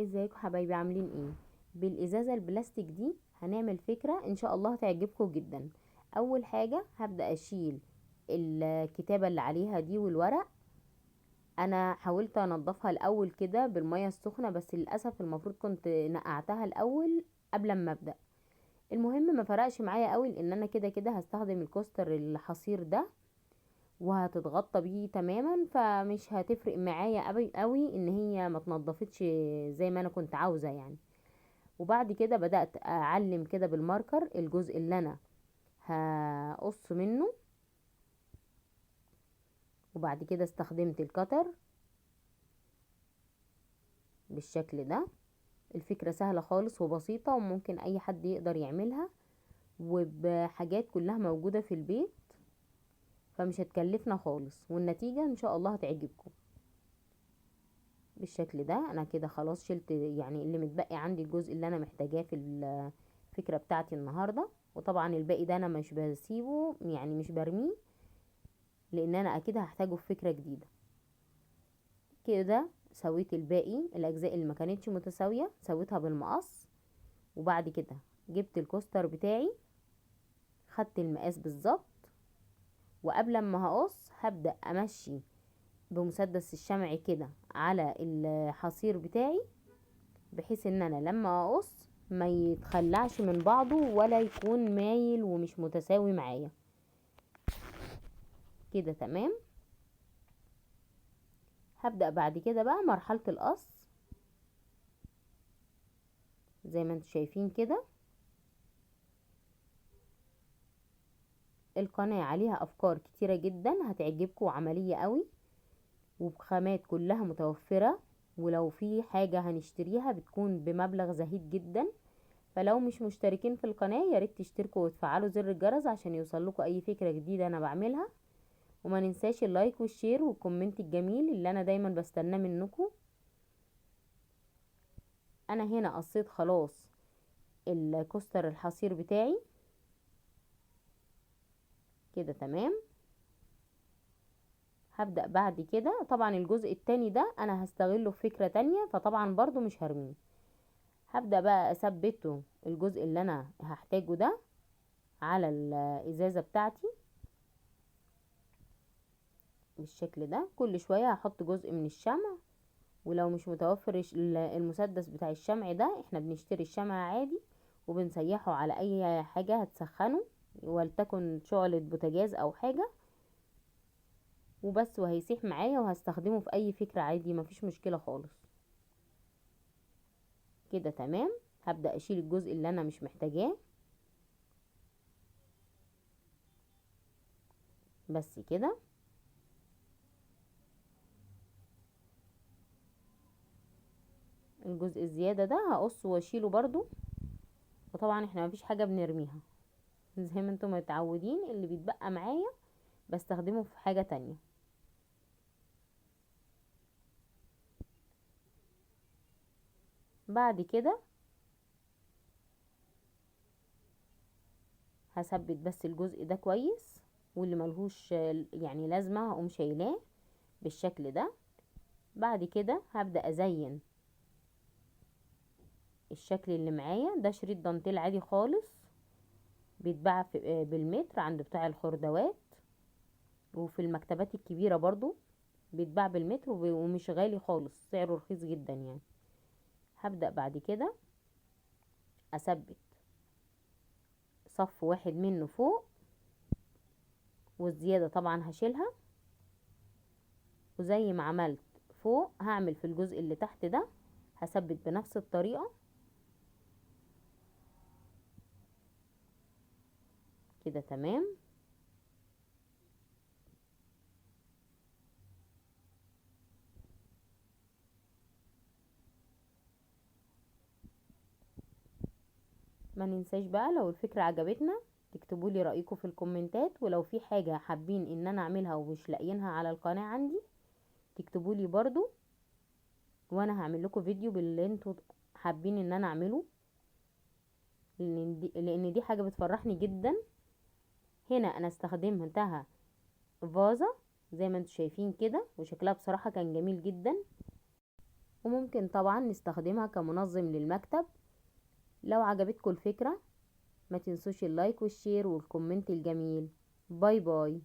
ازيكم حبايبي، عاملين ايه؟ بالازازه البلاستيك دي هنعمل فكره ان شاء الله هتعجبكم جدا. اول حاجه هبدا اشيل الكتابه اللي عليها دي والورق. انا حاولت انضفها الاول كده بالميه السخنه، بس للاسف المفروض كنت نقعتها الاول قبل ما ابدا. المهم ما فرقش معايا قوي، لان انا كده كده هستخدم الكوستر الحصير ده وهتتغطى بيه تماما، فمش هتفرق معايا قوي قوي ان هي ما تنضفتش زي ما انا كنت عاوزه يعني. وبعد كده بدأت أعلم كده بالماركر الجزء اللي أنا هقص منه، وبعد كده استخدمت الكتر بالشكل ده. الفكرة سهلة خالص وبسيطة، وممكن أي حد يقدر يعملها، وبحاجات كلها موجودة في البيت، فمش هتكلفنا خالص، والنتيجة إن شاء الله هتعجبكم. بالشكل ده أنا كده خلاص شلت يعني اللي متبقي عندي، الجزء اللي أنا محتاجاه في الفكرة بتاعتي النهاردة. وطبعا الباقي ده أنا مش بسيبه، يعني مش برميه، لان انا اكيد هحتاجه في فكرة جديدة. كده سويت الباقي الاجزاء اللي ما كانتش متساوية، سويتها بالمقص. وبعد كده جبت الكوستر بتاعي، خدت المقاس بالظبط، وقبل ما هقص هبدأ امشي بمسدس الشمع كده على الحصير بتاعي، بحيث ان انا لما اقص ما يتخلعش من بعضه ولا يكون مايل ومش متساوي معايا. كده تمام. هبدأ بعد كده بقى مرحلة القص، زي ما انتم شايفين كده. القناة عليها افكار كتيرة جدا هتعجبكم، وعملية قوي، وبخامات كلها متوفرة، ولو في حاجة هنشتريها بتكون بمبلغ زهيد جدا. فلو مش مشتركين في القناة ياريت تشتركوا وتفعلوا زر الجرس عشان يوصلكوا اي فكرة جديدة انا بعملها. وما ننساش اللايك والشير والكومنت الجميل اللي انا دايما بستناه منكم. انا هنا قصيت خلاص الكوستر الحصير بتاعي. كده تمام. هبدأ بعد كده، طبعا الجزء التاني ده انا هستغله في فكرة تانية، فطبعا برضو مش هرميه. هبدأ بقى اثبته الجزء اللي انا هحتاجه ده على الازازة بتاعتي بالشكل ده. كل شوية هحط جزء من الشمع، ولو مش متوفر المسدس بتاع الشمع ده، احنا بنشتري الشمع عادي وبنسيحه على اي حاجة هتسخنه، ولتكن شعلة بوتاجاز او حاجة، وبس، وهيسيح معايا وهستخدمه في اي فكرة عادي، مفيش مشكلة خالص. كده تمام. هبدأ اشيل الجزء اللي انا مش محتاجاه، بس كده. الجزء الزيادة ده هقصه واشيله برضو. وطبعا احنا مفيش حاجة بنرميها، زي ما انتم متعودين، اللي بيتبقى معايا بستخدمه في حاجة تانية. بعد كده هثبت بس الجزء ده كويس، واللي ملهوش يعني لازمة هقوم شايلاه بالشكل ده. بعد كده هبدأ ازين الشكل اللي معايا ده. شريط دانتيل عادي خالص بيتباع بالمتر عند بتاع الخردوات، وفي المكتبات الكبيرة برضو بيتباع بالمتر، ومش غالي خالص، سعره رخيص جدا يعني. هبدأ بعد كده اثبت صف واحد منه فوق، والزيادة طبعا هشيلها. وزي ما عملت فوق هعمل في الجزء اللي تحت ده، هثبت بنفس الطريقة. كده تمام. ما ننساش بقى لو الفكرة عجبتنا تكتبوا لي رأيكم في الكومنتات، ولو في حاجة حابين ان انا اعملها ومش لاقيينها على القناة عندي تكتبوا لي برضو، وانا هعمل لكم فيديو باللي انتوا حابين ان انا اعمله، لان دي حاجة بتفرحني جدا. هنا انا استخدمتها فازة زي ما انتوا شايفين كده، وشكلها بصراحة كان جميل جدا. وممكن طبعا نستخدمها كمنظم للمكتب. لو عجبتكم الفكرة ما تنسوش اللايك والشير والكومنت الجميل. باي باي.